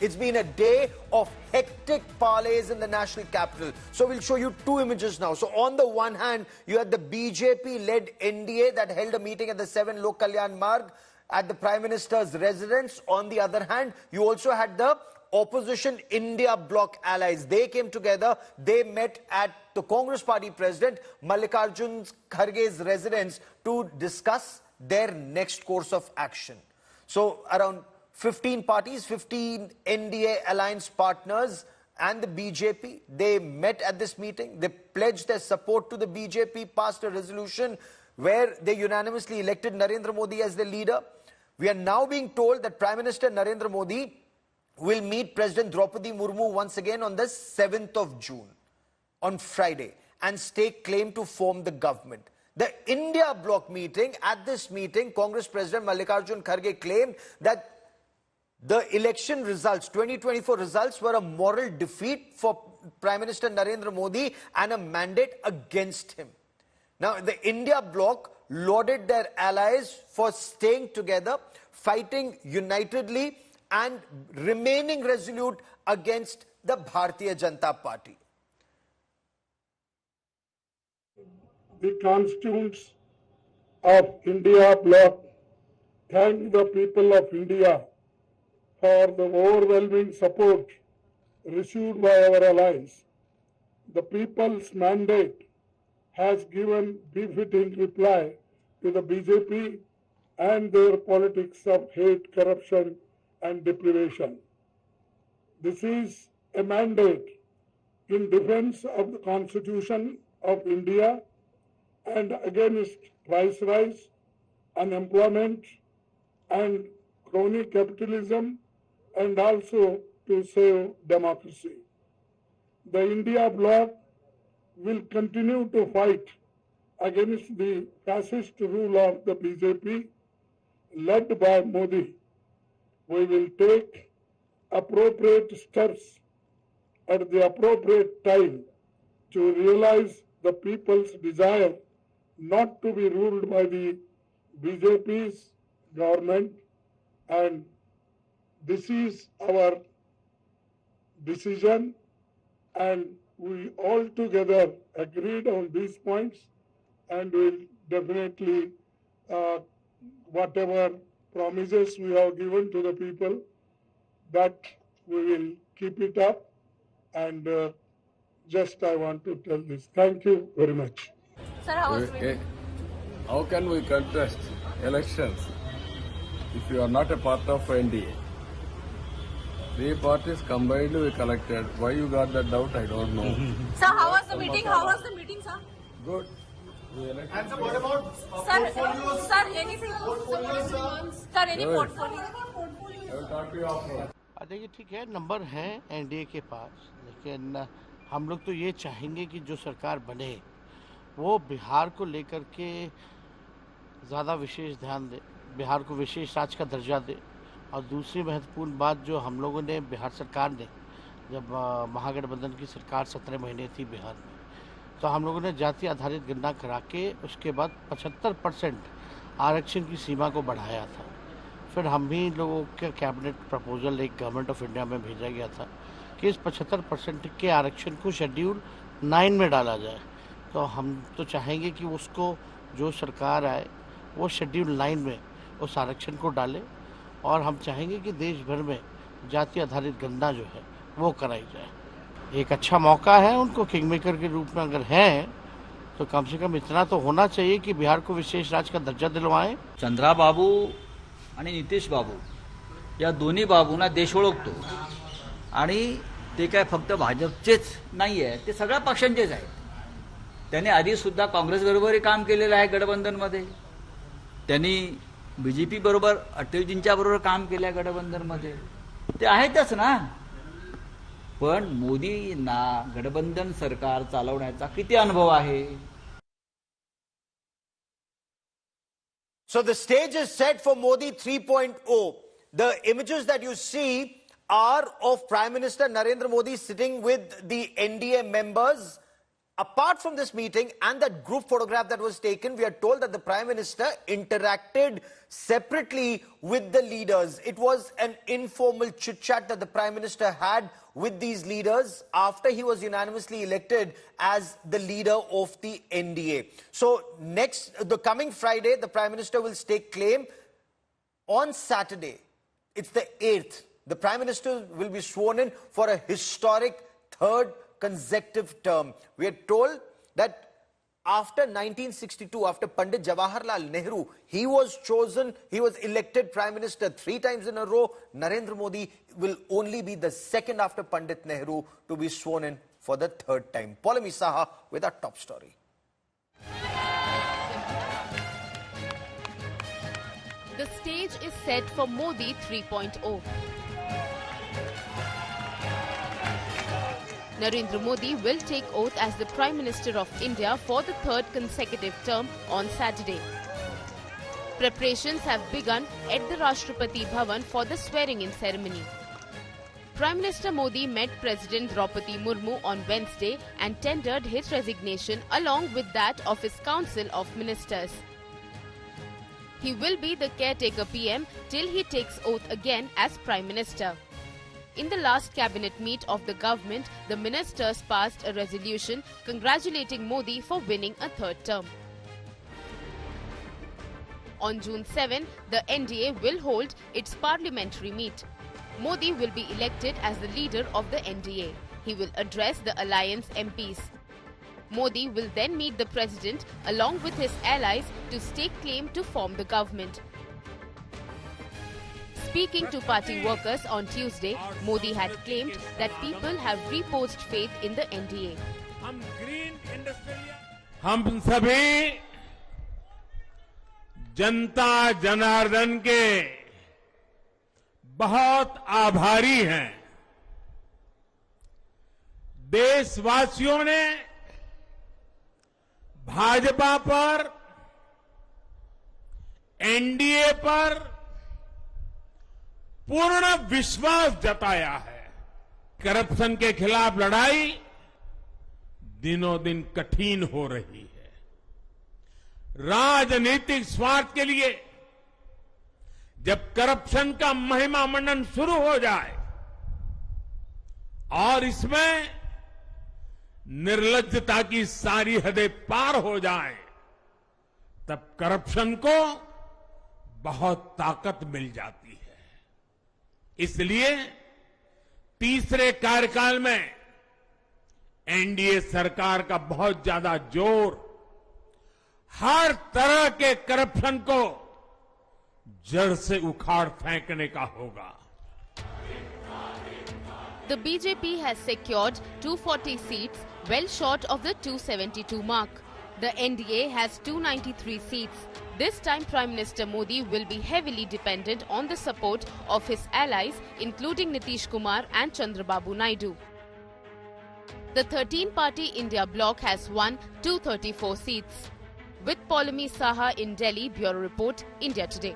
It's been a day of hectic parleys in the national capital. So we'll show you two images now. So on the one hand, you had the BJP-led NDA that held a meeting at the 7 Lok Kalyan Marg at the Prime Minister's residence. On the other hand, you also had the opposition India bloc allies. They came together. They met at the Congress Party President Mallikarjun Kharge's residence to discuss their next course of action. So around 15 parties, 15 NDA alliance partners and the BJP, they met at this meeting. They pledged their support to the BJP, passed a resolution where they unanimously elected Narendra Modi as the leader. We are now being told that Prime Minister Narendra Modi will meet President Draupadi Murmu once again on the 7th of June, on Friday, and stake claim to form the government. The India bloc meeting, at this meeting, Congress President Mallikarjun Kharge claimed that the election results, 2024 results, were a moral defeat for Prime Minister Narendra Modi and a mandate against him. Now, the India bloc lauded their allies for staying together, fighting unitedly, and remaining resolute against the Bharatiya Janata Party. The constituents of India bloc thank the people of India for the overwhelming support received by our allies. The people's mandate has given befitting reply to the BJP and their politics of hate, corruption and deprivation. This is a mandate in defense of the Constitution of India and against price rise, unemployment and crony capitalism, and also to save democracy. The India bloc will continue to fight against the fascist rule of the BJP led by Modi. We will take appropriate steps at the appropriate time to realize the people's desire not to be ruled by the BJP's government, and this is our decision, and we all together agreed on these points, and will definitely whatever promises we have given to the people, that we will keep it up. And just I want to tell this. Thank you very much. Sir, how can we contest elections if you are not a part of NDA? Three parties combined we collected. Why you got that doubt, I don't know. Sir, how was the meeting? How was the meeting, sir? Good. And so what about Sir, anything? Sir, any portfolio? I will talk to you after. देखिए ठीक है, number है NDA के पास, लेकिन हम लोग तो ये चाहेंगे कि जो सरकार बने वो बिहार को लेकर के ज़्यादा विशेष ध्यान दे, बिहार को विशेष राज्य का दर्जा दे। और दूसरी महत्वपूर्ण बात, जो हम लोगों ने बिहार सरकार ने, जब महागठबंधन की सरकार 17 महीने थी बिहार में, तो हम लोगों ने जाति आधारित गणना करा के उसके बाद 75% आरक्षण की सीमा को बढ़ाया था। फिर हम भी लोगों के कैबिनेट प्रपोजल एक गवर्नमेंट ऑफ इंडिया में भेजा गया था कि इस 75% के आरक्षण को शेड्यूल 9 में डाला जाए। तो हम तो चाहेंगे कि उसको जो सरकार आए वो शेड्यूल 9 में उस आरक्षण को डाले, और हम चाहेंगे कि देश भर में जाति आधारित गणना जो है वो कराई जाए। एक अच्छा मौका है उनको, किंग मेकर के रूप में अगर हैं तो कम से कम इतना तो होना चाहिए कि बिहार को विशेष राज्य का दर्जा दिलवाएं। चंद्रा बाबू आणि नितीश बाबू या दोन्ही बाबूंना देश ओळखतो, आणि ते काय फक्त भाजपचेच नाही आहे, ते सगळ्या पक्षांचेच आहेत. त्यांनी आधी सुद्धा काँग्रेस बरोबरही काम केलेलं आहे गठबंधनमध्ये, त्यांनी बीजेपी बरोबर अटलजींच्या बरोबर काम केलं आहे गठबंधनमध्ये, ते आहेतच ना. पण मोदींना गठबंधन सरकार चालवण्याचा किती अनुभव आहे? So the stage is set for Modi 3.0. The images that you see are of Prime Minister Narendra Modi sitting with the NDA members Apart from this meeting and that group photograph that was taken, we are told that the Prime Minister interacted separately with the leaders. It was an informal chit-chat that the Prime Minister had with these leaders after he was unanimously elected as the leader of the NDA. So the coming Friday, the Prime Minister will stake claim. On Saturday, it's the 8th, the Prime Minister will be sworn in for a historic third consecutive term. We are told that after 1962, after Pandit Jawaharlal Nehru, he was elected Prime Minister 3 times in a row. Narendra Modi will only be the second after Pandit Nehru to be sworn in for the 3rd time. Polami Saha with our top story. The stage is set for Modi 3.0. Narendra Modi will take oath as the Prime Minister of India for the 3rd consecutive term on Saturday. Preparations have begun at the Rashtrapati Bhavan for the swearing-in ceremony. Prime Minister Modi met President Draupadi Murmu on Wednesday and tendered his resignation along with that of his Council of Ministers. He will be the caretaker PM till he takes oath again as Prime Minister. In the last cabinet meet of the government, the ministers passed a resolution congratulating Modi for winning a 3rd term. On June 7, the NDA will hold its parliamentary meet. Modi will be elected as the leader of the NDA. He will address the alliance MPs. Modi will then meet the president along with his allies to stake claim to form the government. Speaking to party workers on Tuesday, Modi had claimed that people have reposed faith in the NDA. हम सभी जनता जनार्दन के बहुत आभारी हैं। देशवासियों ने भाजपा पर, NDA पर पूर्ण विश्वास जताया है। करप्शन के खिलाफ लड़ाई दिनों दिन कठिन हो रही है। राजनीतिक स्वार्थ के लिए जब करप्शन का महिमा मंडन शुरू हो जाए और इसमें निर्लज्जता की सारी हदें पार हो जाए, तब करप्शन को बहुत ताकत मिल जाती है। इसलिए तीसरे कार्यकाल में एनडीए सरकार का बहुत ज्यादा जोर हर तरह के करप्शन को जड़ से उखाड़ फेंकने का होगा। The BJP has secured 240 seats, well short of the 272 mark. The NDA has 293 seats. This time Prime Minister Modi will be heavily dependent on the support of his allies, including Nitish Kumar and Chandrababu Naidu. The 13-party India bloc has won 234 seats. With Polami Saha in Delhi, Bureau Report, India Today.